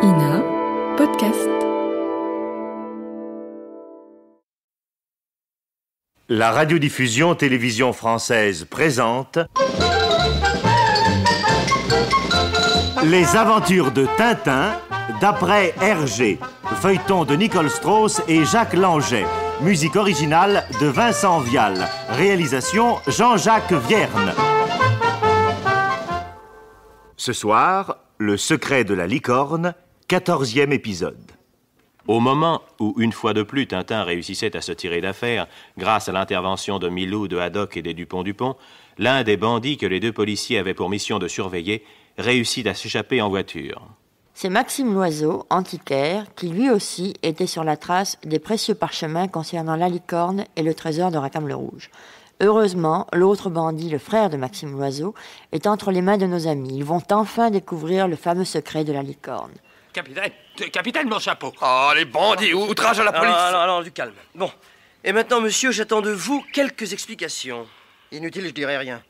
INA Podcast. La radiodiffusion télévision française présente Les aventures de Tintin d'après Hergé, feuilleton de Nicole Strauss et Jacques Langeais, musique originale de Vincent Vial, réalisation Jean-Jacques Vierne. Ce soir, Le secret de la licorne, 14e épisode. Au moment où, une fois de plus, Tintin réussissait à se tirer d'affaire, grâce à l'intervention de Milou, de Haddock et des Dupont-Dupont, l'un des bandits que les deux policiers avaient pour mission de surveiller réussit à s'échapper en voiture. C'est Maxime Loiseau, antiquaire, qui lui aussi était sur la trace des précieux parchemins concernant la licorne et le trésor de Rackham-le-Rouge. Heureusement, l'autre bandit, le frère de Maxime Loiseau, est entre les mains de nos amis. Ils vont enfin découvrir le fameux secret de la licorne. Capitaine, mon chapeau. Oh, les bandits, outrage à la police. Alors, du calme. Bon. Et maintenant, monsieur, j'attends de vous quelques explications. Inutile, je dirai rien.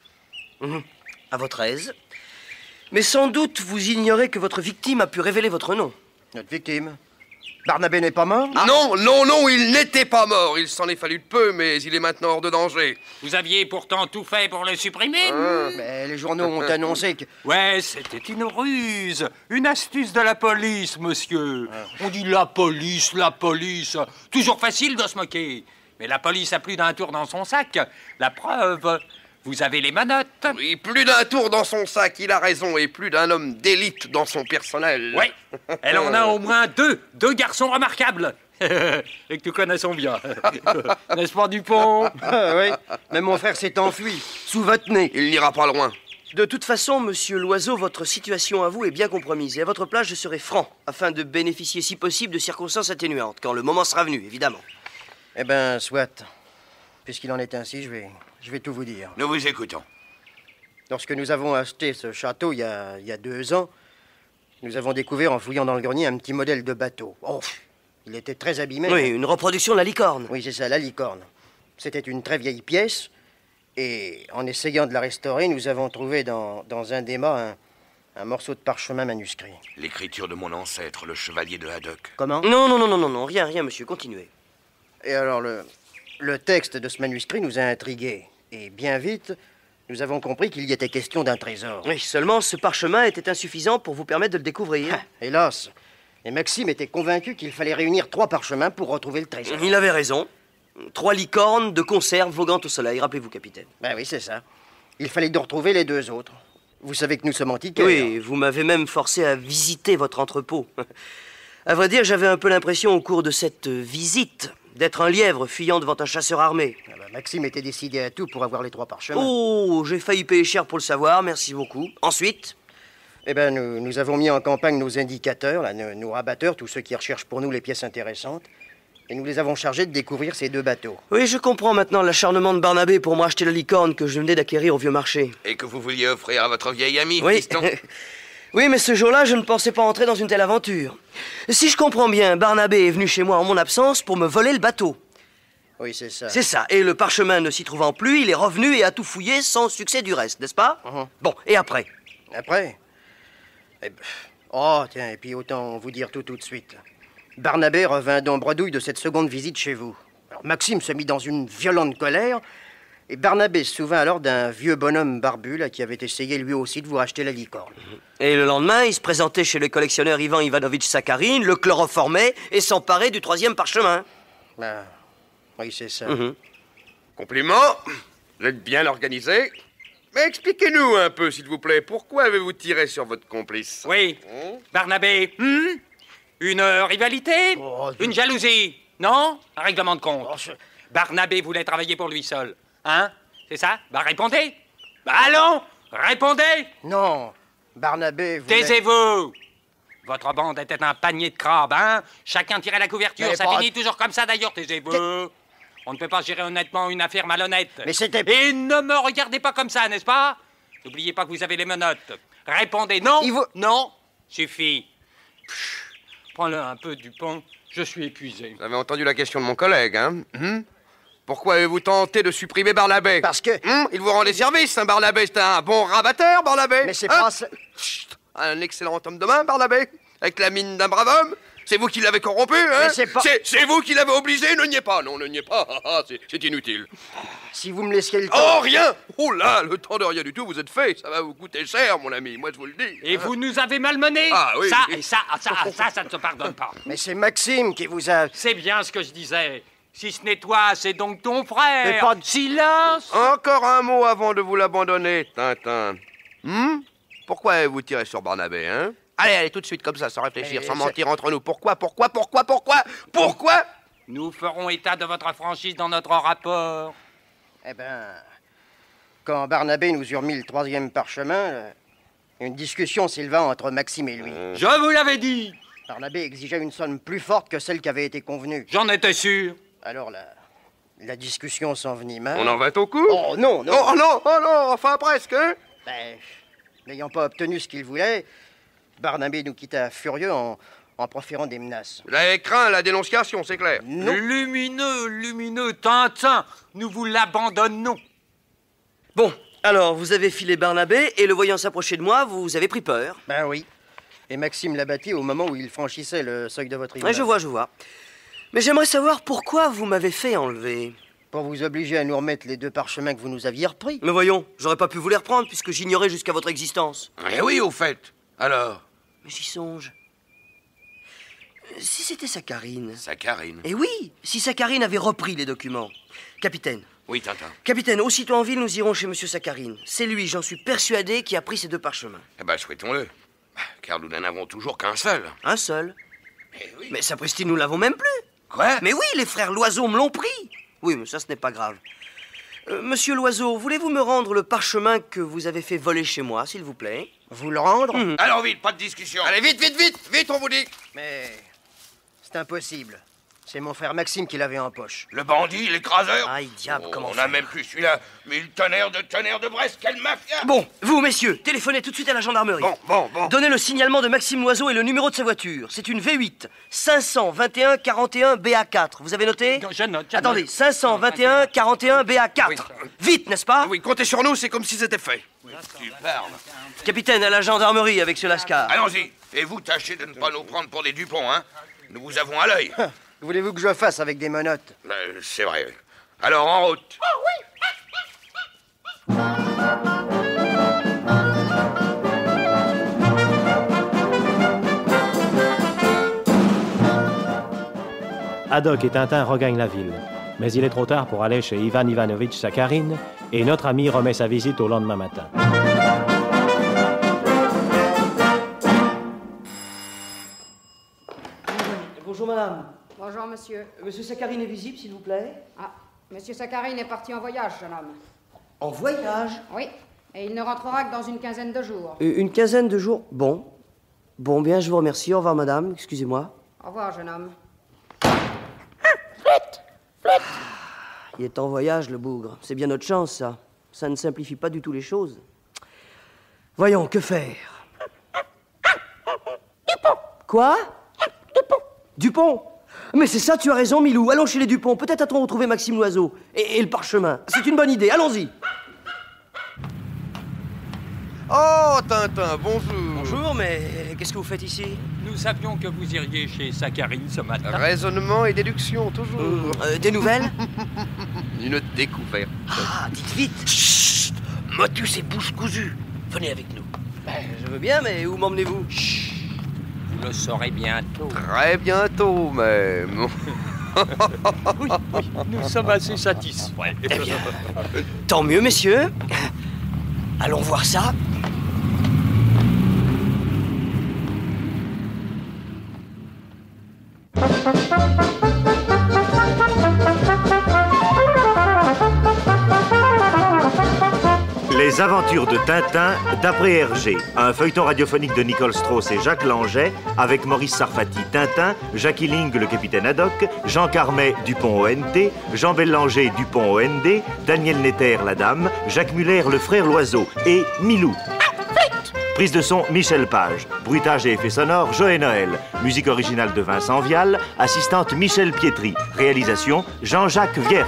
À votre aise. Mais sans doute, vous ignorez que votre victime a pu révéler votre nom. Notre victime. Barnabé n'est pas mort? Non, il n'était pas mort. Il s'en est fallu de peu, mais il est maintenant hors de danger. Vous aviez pourtant tout fait pour le supprimer. Mais les journaux ont annoncé que... Ouais, c'était une ruse. Une astuce de la police, monsieur. On dit la police. Toujours facile de se moquer. Mais la police a plus d'un tour dans son sac. La preuve... Vous avez les menottes. Oui, plus d'un tour dans son sac, il a raison, et plus d'un homme d'élite dans son personnel. Oui, elle en a au moins deux garçons remarquables. Et que nous connaissons bien. N'est-ce pas, Dupont? Oui, mais mon frère s'est enfui, sous votre nez. Il n'ira pas loin. De toute façon, monsieur Loiseau, votre situation à vous est bien compromise. Et à votre place, je serai franc, afin de bénéficier, si possible, de circonstances atténuantes, quand le moment sera venu, évidemment. Eh ben, soit. Puisqu'il en est ainsi, je vais tout vous dire. Nous vous écoutons. Lorsque nous avons acheté ce château il y a 2 ans, nous avons découvert en fouillant dans le grenier un petit modèle de bateau. Oh, il était très abîmé. Oui, une reproduction de la licorne. Oui, c'est ça, la licorne. C'était une très vieille pièce, et en essayant de la restaurer, nous avons trouvé dans un des mâts un morceau de parchemin manuscrit. L'écriture de mon ancêtre, le chevalier de Haddock. Comment? Non, rien, monsieur, continuez. Et alors, le texte de ce manuscrit nous a intrigués. Et bien vite, nous avons compris qu'il y était question d'un trésor. Oui, seulement ce parchemin était insuffisant pour vous permettre de le découvrir. Hélas. Et Maxime était convaincu qu'il fallait réunir 3 parchemins pour retrouver le trésor. Il avait raison. 3 licornes de conserve voguant au soleil, rappelez-vous, capitaine. Ben oui, c'est ça. Il fallait donc retrouver les 2 autres. Vous savez que nous sommes antiquaires. Oui, vous m'avez même forcé à visiter votre entrepôt. À vrai dire, j'avais un peu l'impression au cours de cette visite d'être un lièvre fuyant devant un chasseur armé. Ah ben, Maxime était décidé à tout pour avoir les 3 parchemins. Oh, j'ai failli payer cher pour le savoir, merci beaucoup. Ensuite? Eh ben, nous avons mis en campagne nos indicateurs, là, nos rabatteurs, tous ceux qui recherchent pour nous les pièces intéressantes, et nous les avons chargés de découvrir ces 2 bateaux. Oui, je comprends maintenant l'acharnement de Barnabé pour m'acheter la licorne que je venais d'acquérir au vieux marché. Et que vous vouliez offrir à votre vieille amie, oui. fiston. Oui, mais ce jour-là, je ne pensais pas entrer dans une telle aventure. Si je comprends bien, Barnabé est venu chez moi en mon absence pour me voler le bateau. Oui, c'est ça. C'est ça. Et le parchemin ne s'y trouvant plus, il est revenu et a tout fouillé sans succès du reste, n'est-ce pas? Bon, et après? Après? Eh ben, oh, tiens, et puis autant vous dire tout de suite. Barnabé revint donc bredouille de cette seconde visite chez vous. Alors, Maxime se mit dans une violente colère, et Barnabé se souvint alors d'un vieux bonhomme barbu là, qui avait essayé lui aussi de vous racheter la licorne. Et le lendemain, il se présentait chez le collectionneur Ivan Ivanovitch Sakharine, le chloroformait et s'emparait du 3e parchemin. Ah, oui, c'est ça. Compliment, vous êtes bien organisé. Mais expliquez-nous un peu, s'il vous plaît, pourquoi avez-vous tiré sur votre complice? Oui, Barnabé, une rivalité? Une jalousie? Non? Un règlement de compte? Barnabé voulait travailler pour lui seul. Hein? C'est ça? Bah répondez! Bah allons! Répondez! Non, Barnabé voulait... Taisez-vous! Votre bande était un panier de crabes, hein? Chacun tirait la couverture, Mais ça pas- finit toujours comme ça d'ailleurs, taisez-vous! On ne peut pas gérer honnêtement une affaire malhonnête. Mais c'était... Et ne me regardez pas comme ça, n'est-ce pas? N'oubliez pas que vous avez les menottes. Répondez non, non, suffit. Prends-le un peu, Dupont, je suis épuisé. Vous avez entendu la question de mon collègue, hein? Pourquoi avez-vous tenté de supprimer Barnabé? Parce que... Il vous rendait service, hein, Barnabé. C'est un bon rabatteur, Barnabé. Mais c'est Hein? pas... Chut. Un excellent homme de main, Barnabé, avec la mine d'un brave homme. C'est vous qui l'avez corrompu, hein? Mais c'est pas... C'est vous qui l'avez obligé, ne niez pas. Non, ne niez pas, c'est inutile. Si vous me laissiez le temps... Oh, rien! Oh là, le temps de rien du tout, vous êtes fait. Ça va vous coûter cher, mon ami, moi je vous le dis. Et vous nous avez malmenés. Ah oui. Ça ne se pardonne pas. Mais c'est Maxime qui vous a... C'est bien ce que je disais. Si ce n'est toi, c'est donc ton frère. Mais pas de- Silence. Encore un mot avant de vous l'abandonner, Tintin. Pourquoi avez-vous tiré sur Barnabé, hein? Allez, tout de suite, comme ça, sans réfléchir, Mais sans c'est- mentir entre nous. Pourquoi? Nous ferons état de votre franchise dans notre rapport. Eh ben... Quand Barnabé nous eut remis le 3e parchemin, une discussion s'éleva entre Maxime et lui. Je vous l'avais dit. Barnabé exigeait une somme plus forte que celle qui avait été convenue. J'en étais sûr. Alors la discussion s'envenima. On en va au coup? Oh non, non. Oh non, enfin presque, hein? Ben, n'ayant pas obtenu ce qu'il voulait, Barnabé nous quitta furieux en proférant des menaces. Vous avez craint la dénonciation, c'est clair. Non. Lumineux, Tintin, nous vous l'abandonnons. Bon, alors, vous avez filé Barnabé et le voyant s'approcher de moi, vous avez pris peur. Ben oui. Et Maxime l'abattit au moment où il franchissait le seuil de votre immeuble. Ouais, je vois. Mais j'aimerais savoir pourquoi vous m'avez fait enlever. Pour vous obliger à nous remettre les 2 parchemins que vous nous aviez repris. Mais voyons, j'aurais pas pu vous les reprendre puisque j'ignorais jusqu'à votre existence. Eh oui, au fait. Alors? Mais j'y songe. Si c'était Saccharine. Saccharine. Eh oui, si Saccharine avait repris les documents. Capitaine. Oui, Tintin. Capitaine, aussitôt en ville, nous irons chez Monsieur Saccharine. C'est lui, j'en suis persuadé, qui a pris ces 2 parchemins. Eh ben, souhaitons-le. Car nous n'en avons toujours qu'un seul. Un seul. Eh oui. Mais sapristi, nous l'avons même plus. Quoi? Mais oui, les frères Loiseau me l'ont pris. Oui, mais ça, ce n'est pas grave. Monsieur Loiseau, voulez-vous me rendre le parchemin que vous avez fait voler chez moi, s'il vous plaît? Vous le rendre? Alors vite, pas de discussion. Allez, vite, on vous dit. Mais c'est impossible. C'est mon frère Maxime qui l'avait en poche. Le bandit, l'écraseur. Aïe, diable, comment On faire? n'a même plus celui-là. Mais le tonnerre de Brest, quelle mafia! Bon, vous, messieurs, téléphonez tout de suite à la gendarmerie. Bon. Donnez le signalement de Maxime Loiseau et le numéro de sa voiture. C'est une V8, 521 41 BA4. Vous avez noté? Non, je note. Attendez, 521 41 BA4. Oui. Vite, n'est-ce pas? Oui, comptez sur nous, c'est comme si c'était fait. Tu parles. Capitaine, à la gendarmerie avec ce lascar. Allons-y. Et vous, tâchez de ne pas nous prendre pour des Dupont, hein? Nous vous avons à l'œil. Voulez-vous que je fasse avec des menottes? C'est vrai. Alors, en route. Haddock et Tintin regagnent la ville. Mais il est trop tard pour aller chez Ivan Ivanovitch Saccharine et notre ami remet sa visite au lendemain matin. Bonjour, madame. Bonjour, monsieur. Monsieur Saccharine est visible, s'il vous plaît? Ah, monsieur Saccharine est parti en voyage, jeune homme. En voyage? Oui, et il ne rentrera que dans une quinzaine de jours. Une quinzaine de jours? Bon. Bon, bien, je vous remercie. Au revoir, madame. Excusez-moi. Au revoir, jeune homme. Il est en voyage, le bougre. C'est bien notre chance, ça. Ça ne simplifie pas du tout les choses. Voyons, que faire? Dupont. Quoi? Dupont. Mais c'est ça, tu as raison, Milou. Allons chez les Dupont. Peut-être a-t-on retrouvé Maxime Loiseau. Et le parchemin. C'est une bonne idée. Allons-y. Oh, Tintin, bonjour. Bonjour, mais qu'est-ce que vous faites ici? Nous savions que vous iriez chez Saccharine ce matin. Raisonnement et déduction, toujours. Des nouvelles? Une découverte. Ah, dites vite. Chut! Motus et bouche cousue. Venez avec nous. Je veux bien, mais où m'emmenez-vous? Vous le saurez bientôt. Très bientôt, même. Oui, nous sommes assez satisfaits. Eh bien, tant mieux, messieurs. Allons voir ça. Les aventures de Tintin d'après Hergé, un feuilleton radiophonique de Nicole Strauss et Jacques Langeais, avec Maurice Sarfati Tintin, Jacques Illing le capitaine Haddock, Jean Carmet Dupont ONT, Jean Bellanger Dupont OND, Daniel Netter la dame, Jacques Muller le frère Loiseau et Milou. Prise de son Michel Page, bruitage et effets sonores Joël Noël, musique originale de Vincent Vial, assistante Michel Pietri, réalisation Jean-Jacques Vierne.